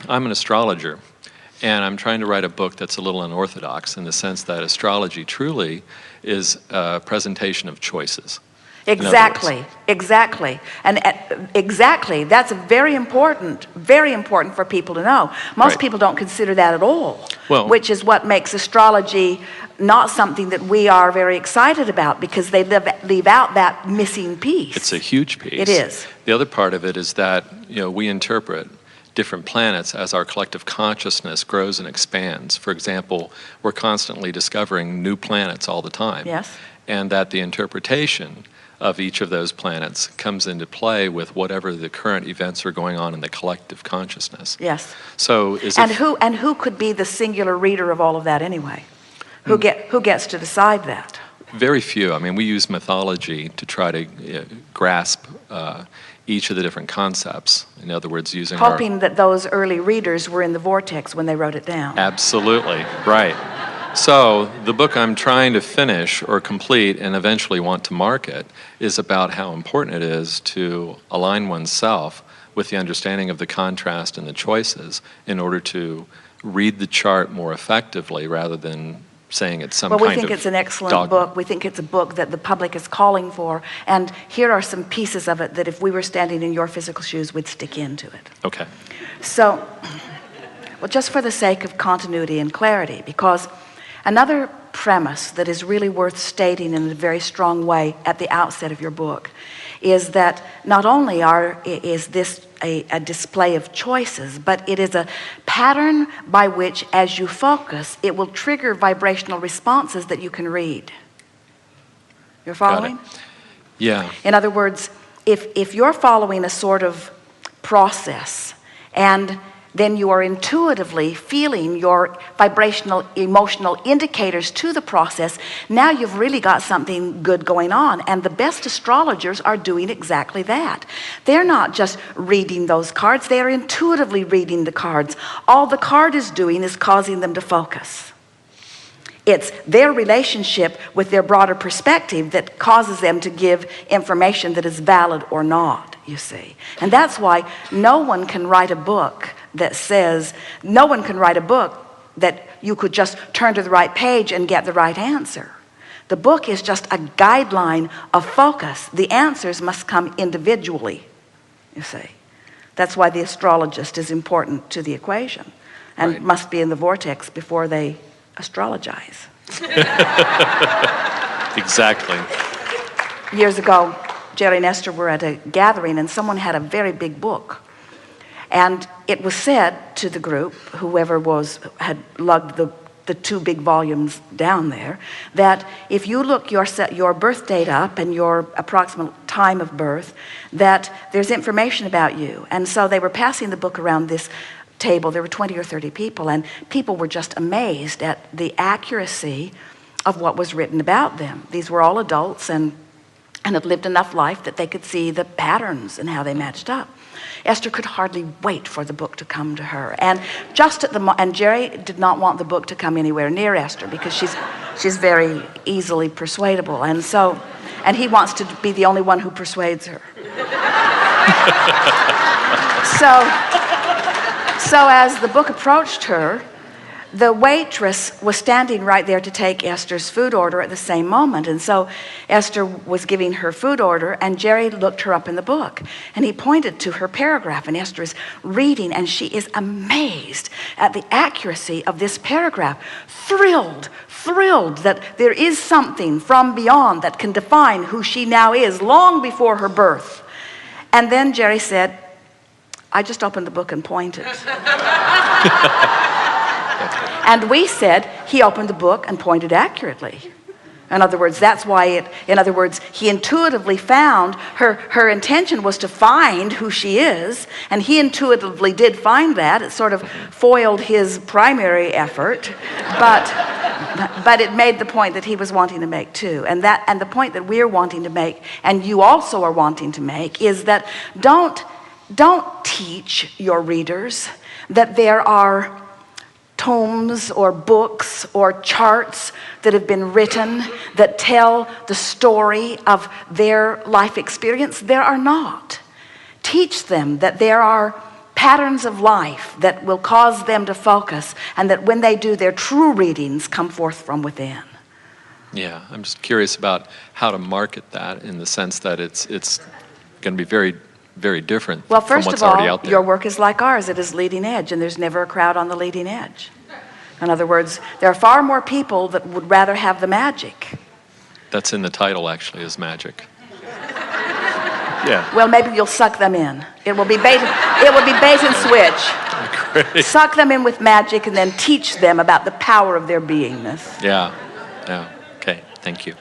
I'm an astrologer, and I'm trying to write a book that's a little unorthodox in the sense that astrology truly is a presentation of choices. Exactly. And exactly, that's very important for people to know. Most people don't consider that at all, which is what makes astrology not something that we are very excited about, because they leave out that missing piece. It's a huge piece. It is. The other part of it is that, we interpret different planets as our collective consciousness grows and expands. For example, we're constantly discovering new planets all the time. Yes. And that the interpretation of each of those planets comes into play with whatever the current events are going on in the collective consciousness. Yes. So who could be the singular reader of all of that anyway? Who gets to decide that? Very few. I mean, we use mythology to try to grasp each of the different concepts. In other words, hoping that those early readers were in the vortex when they wrote it down. Absolutely, right. So the book I'm trying to finish or complete and eventually want to market is about how important it is to align oneself with the understanding of the contrast and the choices in order to read the chart more effectively rather than saying it's some kind of Well, we think it's an excellent book. We think it's a book that the public is calling for. And here are some pieces of it that if we were standing in your physical shoes, we'd stick into it. Okay. So, well, just for the sake of continuity and clarity, because another premise that is really worth stating in a very strong way at the outset of your book is that not only is this a display of choices, but it is a pattern by which, as you focus, it will trigger vibrational responses that you can read. You're following? Got it. Yeah. In other words, if you're following a sort of process and then you are intuitively feeling your vibrational, emotional indicators to the process, now you've really got something good going on. And the best astrologers are doing exactly that. They're not just reading those cards, they are intuitively reading the cards. All the card is doing is causing them to focus. It's their relationship with their broader perspective that causes them to give information that is valid or not, you see. And that's why no one can write a book that you could just turn to the right page and get the right answer. The book is just a guideline of focus. The answers must come individually, you see. That's why the astrologist is important to the equation and must be in the vortex before they astrologize. Exactly. Years ago, Jerry and Esther were at a gathering and someone had a very big book. And it was said to the group, whoever had lugged the two big volumes down there, that if you look your birth date up and your approximate time of birth, that there's information about you. And so they were passing the book around this table. There were 20 or 30 people, and people were just amazed at the accuracy of what was written about them. These were all adults and had lived enough life that they could see the patterns and how they matched up. Esther could hardly wait for the book to come to her, and and Jerry did not want the book to come anywhere near Esther because she's very easily persuadable, and he wants to be the only one who persuades her. So as the book approached her, the waitress was standing right there to take Esther's food order at the same moment. And so Esther was giving her food order, and Jerry looked her up in the book. And he pointed to her paragraph, and Esther is reading, and she is amazed at the accuracy of this paragraph. Thrilled that there is something from beyond that can define who she now is long before her birth. And then Jerry said, I just opened the book and pointed. And we said he opened the book and pointed accurately. In other words, he intuitively found her intention was to find who she is, and he intuitively did find that. It sort of foiled his primary effort, but it made the point that he was wanting to make too. And the point that we're wanting to make, and you also are wanting to make, is that don't teach your readers that there are tomes or books or charts that have been written that tell the story of their life experience. There are not. Teach them that there are patterns of life that will cause them to focus, and that when they do, their true readings come forth from within. Yeah, I'm just curious about how to market that in the sense that it's going to be very, very different Well, from first what's of already all, out there. your work is like ours. It is leading edge, and there's never a crowd on the leading edge. In other words, there are far more people that would rather have the magic. That's in the title, actually, is magic. Yeah. Well, maybe you'll suck them in. It will be bait and switch. Great. Suck them in with magic and then teach them about the power of their beingness. Yeah. Yeah. Okay. Thank you.